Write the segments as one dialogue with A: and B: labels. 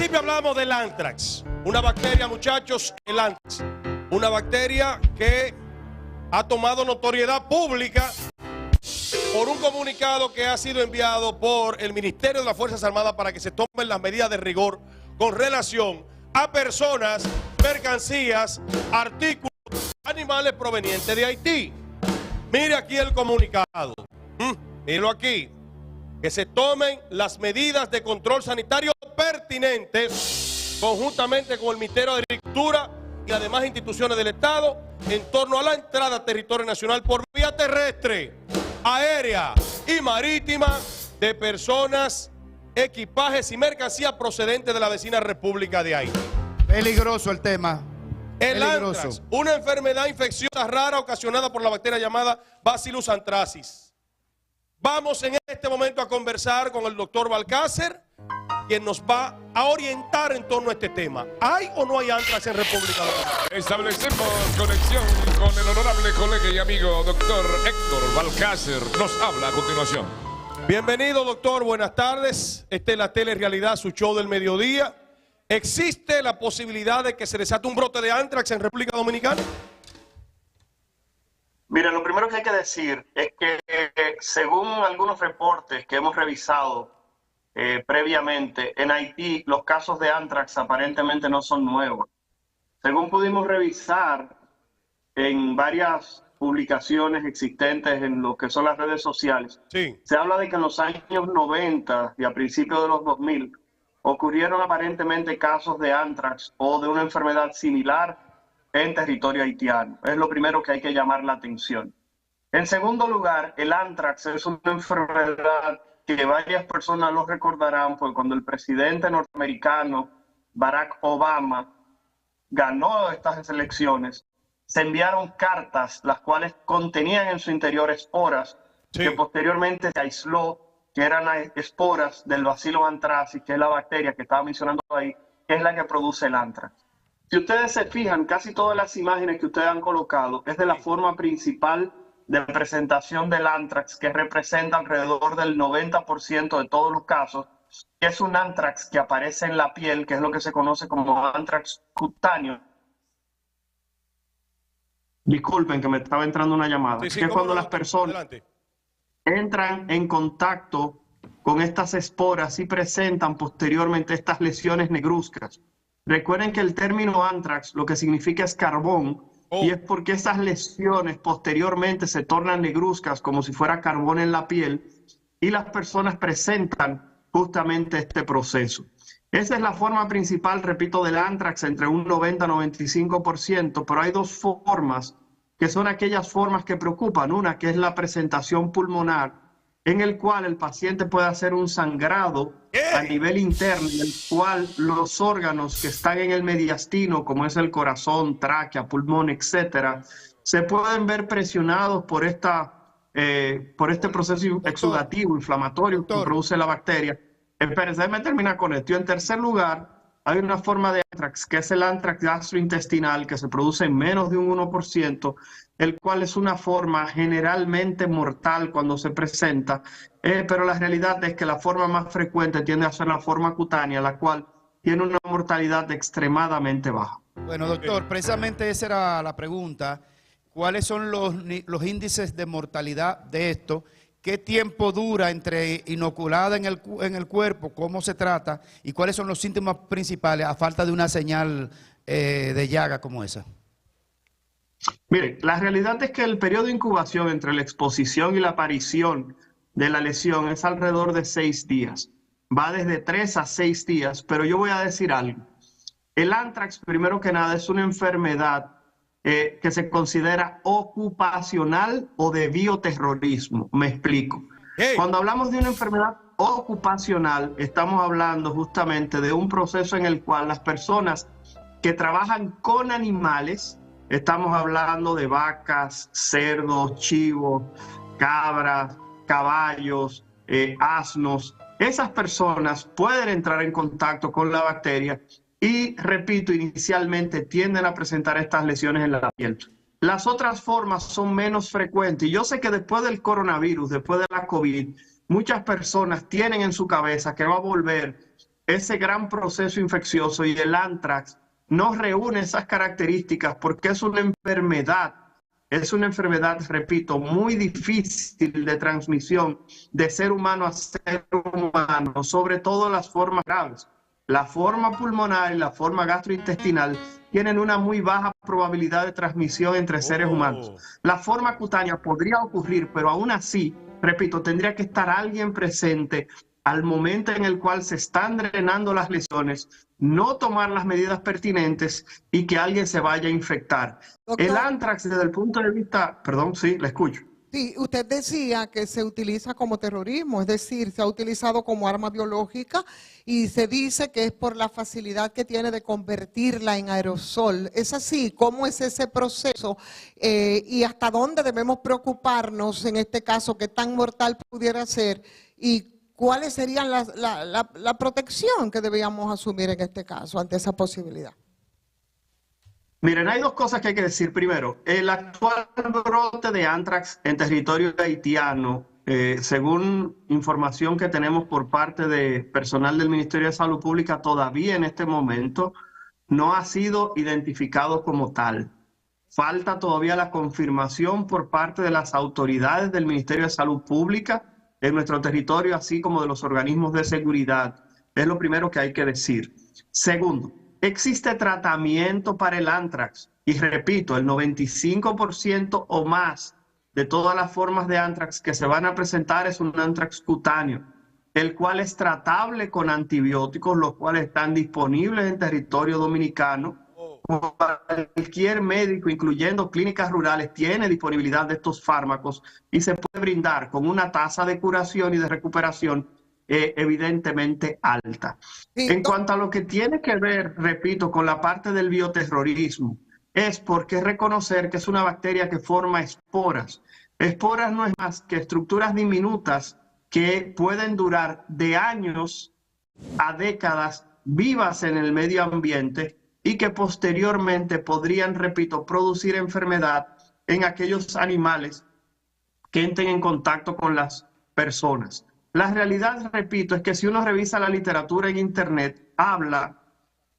A: principio hablamos del anthrax, una bacteria, muchachos, el anthrax, una bacteria que ha tomado notoriedad pública por un comunicado que ha sido enviado por el Ministerio de las Fuerzas Armadas para que se tomen las medidas de rigor con relación a personas, mercancías, artículos, animales provenientes de Haití. Mire aquí el comunicado, míralo aquí, que se tomen las medidas de control sanitario pertinentes conjuntamente con el Ministerio de Agricultura y las demás instituciones del Estado en torno a la entrada a territorio nacional por vía terrestre, aérea y marítima de personas, equipajes y mercancías procedentes de la vecina República de Haití.
B: Peligroso el tema.
A: El anthrax, una enfermedad infecciosa rara ocasionada por la bacteria llamada Bacillus anthracis. Vamos en este momento a conversar con el doctor Balcácer, quien nos va a orientar en torno a este tema. ¿Hay o no hay anthrax en República Dominicana?
C: Establecemos conexión con el honorable colega y amigo doctor Héctor Balcácer. Nos habla a continuación.
A: Bienvenido, doctor. Buenas tardes. Esta es la Telerealidad, su show del mediodía. ¿Existe la posibilidad de que se desate un brote de anthrax en República Dominicana?
D: Mira, lo primero que hay que decir es que según algunos reportes que hemos revisado previamente, en Haití los casos de anthrax aparentemente no son nuevos. Según pudimos revisar en varias publicaciones existentes en lo que son las redes sociales,
A: sí,
D: se habla de que en los años 90 y a principios de los 2000 ocurrieron aparentemente casos de anthrax o de una enfermedad similar en territorio haitiano. Es lo primero que hay que llamar la atención. En segundo lugar, el anthrax es una enfermedad que varias personas lo recordarán, porque cuando el presidente norteamericano Barack Obama ganó estas elecciones, se enviaron cartas las cuales contenían en su interior esporas, sí, que posteriormente se aisló, que eran esporas del Bacillus anthracis, que es la bacteria que estaba mencionando ahí, que es la que produce el anthrax. Si ustedes se fijan, casi todas las imágenes que ustedes han colocado es de la forma principal de presentación del anthrax, que representa alrededor del 90% de todos los casos, que es un anthrax que aparece en la piel, que es lo que se conoce como anthrax cutáneo. Disculpen que me estaba entrando una llamada.
A: Sí, sí,
D: que es cuando las personas entran en contacto con estas esporas y presentan posteriormente estas lesiones negruzcas. Recuerden que el término anthrax lo que significa es carbón, y es porque esas lesiones posteriormente se tornan negruzcas como si fuera carbón en la piel, y las personas presentan justamente este proceso. Esa es la forma principal, repito, del anthrax, entre un 90-95%, pero hay dos formas que son aquellas formas que preocupan. Una que es la presentación pulmonar, en el cual el paciente puede hacer un sangrado a nivel interno, en el cual los órganos que están en el mediastino, como es el corazón, tráquea, pulmón, etcétera, se pueden ver presionados por este proceso exudativo, inflamatorio, que produce la bacteria. Espérense, déjame terminar con esto. Y en tercer lugar, hay una forma de anthrax, que es el anthrax gastrointestinal, que se produce en menos de un 1%, el cual es una forma generalmente mortal cuando se presenta, pero la realidad es que la forma más frecuente tiende a ser la forma cutánea, la cual tiene una mortalidad extremadamente baja.
B: Bueno, doctor, precisamente esa era la pregunta. ¿Cuáles son los índices de mortalidad de esto? ¿Qué tiempo dura entre inoculada en el cuerpo? ¿Cómo se trata? ¿Y cuáles son los síntomas principales a falta de una señal de llaga como esa?
D: Miren, la realidad es que el periodo de incubación entre la exposición y la aparición de la lesión es alrededor de 6 días. Va desde 3 a 6 días, pero yo voy a decir algo. El anthrax, primero que nada, es una enfermedad que se considera ocupacional o de bioterrorismo. Me explico. Cuando hablamos de una enfermedad ocupacional, estamos hablando justamente de un proceso en el cual las personas que trabajan con animales, estamos hablando de vacas, cerdos, chivos, cabras, caballos, asnos, esas personas pueden entrar en contacto con la bacteria y, repito, inicialmente tienden a presentar estas lesiones en la piel. Las otras formas son menos frecuentes. Y yo sé que después del coronavirus, después de la COVID, muchas personas tienen en su cabeza que va a volver ese gran proceso infeccioso y el anthrax no reúne esas características porque es una enfermedad, repito, muy difícil de transmisión de ser humano a ser humano, sobre todo las formas graves. La forma pulmonar y la forma gastrointestinal tienen una muy baja probabilidad de transmisión entre seres humanos. La forma cutánea podría ocurrir, pero aún así, repito, tendría que estar alguien presente al momento en el cual se están drenando las lesiones, no tomar las medidas pertinentes y que alguien se vaya a infectar. Doctor, el anthrax desde el punto de vista... Perdón, sí, le escucho.
E: Sí, usted decía que se utiliza como terrorismo, es decir, se ha utilizado como arma biológica y se dice que es por la facilidad que tiene de convertirla en aerosol. ¿Es así? ¿Cómo es ese proceso? ¿Y hasta dónde debemos preocuparnos en este caso? ¿Qué tan mortal pudiera ser? ¿Y cuáles serían la protección que debíamos asumir en este caso ante esa posibilidad?
D: Miren, hay dos cosas que hay que decir. Primero, el actual brote de anthrax en territorio haitiano, según información que tenemos por parte de personal del Ministerio de Salud Pública, todavía en este momento no ha sido identificado como tal. Falta todavía la confirmación por parte de las autoridades del Ministerio de Salud Pública en nuestro territorio, así como de los organismos de seguridad. Es lo primero que hay que decir. Segundo, existe tratamiento para el anthrax y repito, el 95% o más de todas las formas de anthrax que se van a presentar es un anthrax cutáneo, el cual es tratable con antibióticos, los cuales están disponibles en territorio dominicano. Cualquier médico, incluyendo clínicas rurales, tiene disponibilidad de estos fármacos y se puede brindar con una tasa de curación y de recuperación evidentemente alta. Sí. En cuanto a lo que tiene que ver, repito, con la parte del bioterrorismo, es porque reconocer que es una bacteria que forma esporas. Esporas no es más que estructuras diminutas que pueden durar de años a décadas vivas en el medio ambiente y que posteriormente podrían, repito, producir enfermedad en aquellos animales que entren en contacto con las personas. La realidad, repito, es que si uno revisa la literatura en internet, habla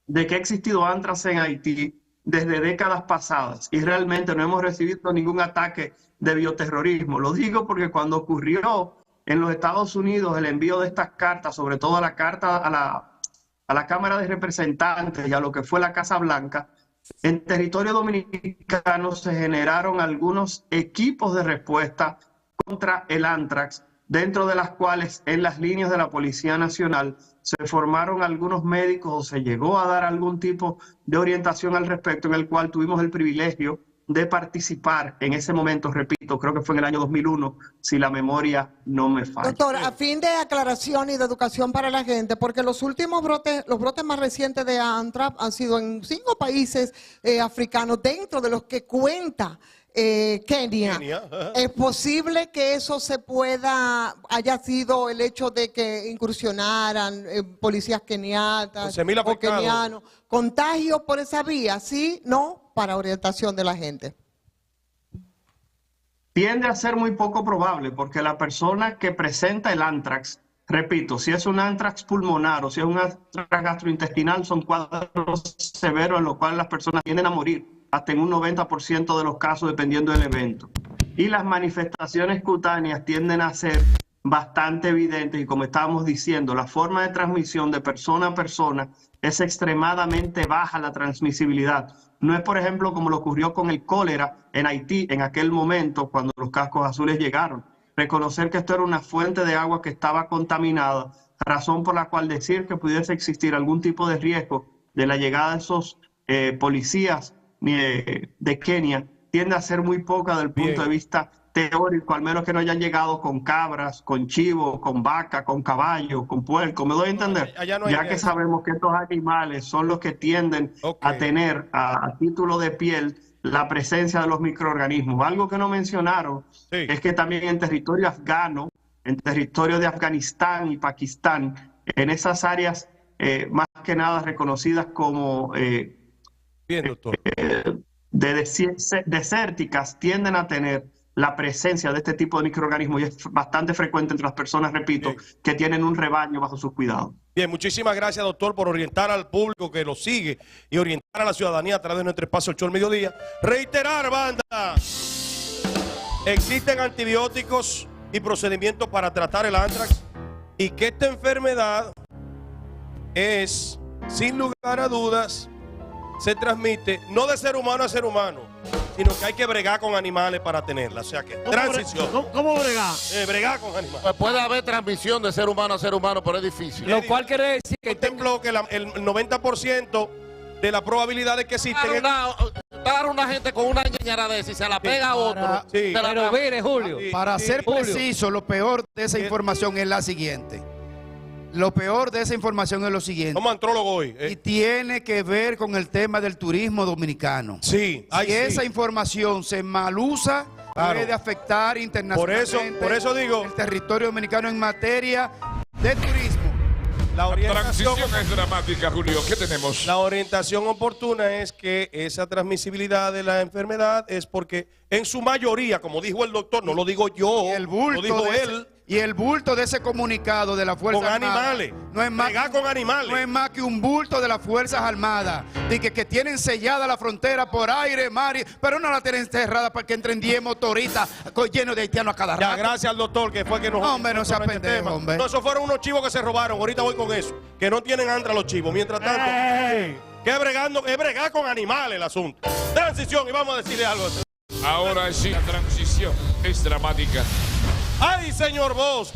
D: de que ha existido anthrax en Haití desde décadas pasadas y realmente no hemos recibido ningún ataque de bioterrorismo. Lo digo porque cuando ocurrió en los Estados Unidos el envío de estas cartas, sobre todo a la carta a la Cámara de Representantes y a lo que fue la Casa Blanca, en territorio dominicano se generaron algunos equipos de respuesta contra el anthrax, dentro de las cuales en las líneas de la Policía Nacional se formaron algunos médicos o se llegó a dar algún tipo de orientación al respecto, en el cual tuvimos el privilegio de participar en ese momento, repito, creo que fue en el año 2001, si la memoria no me falla.
E: Doctor, a fin de aclaración y de educación para la gente, porque los últimos brotes, los brotes más recientes de anthrax han sido en 5 países africanos, dentro de los que cuenta Kenia. ¿Es posible que eso haya sido el hecho de que incursionaran policías keniatas o kenianos? ¿Contagio por esa vía? ¿Sí? ¿No? Para orientación de la gente.
D: Tiende a ser muy poco probable porque la persona que presenta el anthrax, repito, si es un anthrax pulmonar o si es un anthrax gastrointestinal, son cuadros severos en los cuales las personas tienden a morir hasta en un 90% de los casos, dependiendo del evento. Y las manifestaciones cutáneas tienden a ser bastante evidentes y, como estábamos diciendo, la forma de transmisión de persona a persona es extremadamente baja la transmisibilidad. No es, por ejemplo, como lo ocurrió con el cólera en Haití en aquel momento cuando los cascos azules llegaron. Reconocer que esto era una fuente de agua que estaba contaminada, razón por la cual decir que pudiese existir algún tipo de riesgo de la llegada de esos policías de Kenia tiende a ser muy poca del punto de vista teórico, al menos que no hayan llegado con cabras, con chivos, con vaca, con caballo, con puerco. ¿Me doy a entender? Ya que sabemos que estos animales son los que tienden a tener a título de piel la presencia de los microorganismos. Algo que no mencionaron es que también en territorio afgano, en territorio de Afganistán y Pakistán, en esas áreas más que nada reconocidas como
A: Bien, doctor.
D: desérticas, tienden a tener la presencia de este tipo de microorganismos y es bastante frecuente entre las personas, repito,
A: Bien.
D: que tienen un rebaño bajo sus cuidados.
A: Bien, muchísimas gracias, doctor, por orientar al público que lo sigue y orientar a la ciudadanía a través de nuestro espacio El Show del Mediodía. Reiterar, banda, existen antibióticos y procedimientos para tratar el anthrax y que esta enfermedad es, sin lugar a dudas, se transmite no de ser humano a ser humano, sino que hay que bregar con animales para tenerla. O sea que transición.
F: ¿Cómo bregar?
A: Bregar con animales.
G: Pues puede haber transmisión de ser humano a ser humano, pero es difícil.
F: Lo cual quiere decir que
A: Contempló que el 90% de las probabilidades que existen
G: Dar una gente con una ñañara de esa y se la pega a otro.
A: Sí.
G: se la
F: pero
G: pega-
F: mire, Julio,
B: Para ser
F: Julio.
B: preciso, lo peor de esa
A: Sí.
B: información es la siguiente. Lo peor de esa información es lo siguiente.
A: Somos antrólogos hoy.
B: Y tiene que ver con el tema del turismo dominicano.
A: Sí,
B: Si
A: sí.
B: esa información se malusa,
A: Claro.
B: puede afectar internacionalmente
A: Por eso digo-
B: el territorio dominicano en materia de turismo.
A: La
C: La
A: orientación,
C: transición es dramática, Julio. ¿Qué tenemos?
A: la orientación oportuna es que esa transmisibilidad de la enfermedad es porque en su mayoría, como dijo el doctor, no lo digo yo,
B: Y el
A: lo
B: bulto,
A: dijo
B: de
A: él,
B: ese comunicado de la Fuerza
A: con
B: Armada
A: animales.
B: no es más
A: Bregar con animales.
B: no es más que un bulto de las Fuerzas Armadas, de que tienen sellada la frontera por aire, mar, pero no la tienen cerrada para que entren 10 motoristas llenos de haitianos a cada
A: Ya,
B: rato.
A: gracias al doctor que fue que nos...
B: Hombre, no sea
A: sobre este
B: pendejo,
A: tema.
B: hombre.
A: No, esos fueron unos chivos que se robaron, ahorita voy con eso, que no tienen antra los chivos. Mientras tanto, que es bregar con animales el asunto. Transición, y vamos a decirle algo.
C: Ahora sí, la transición es dramática.
A: ¡Ay, señor Bosch!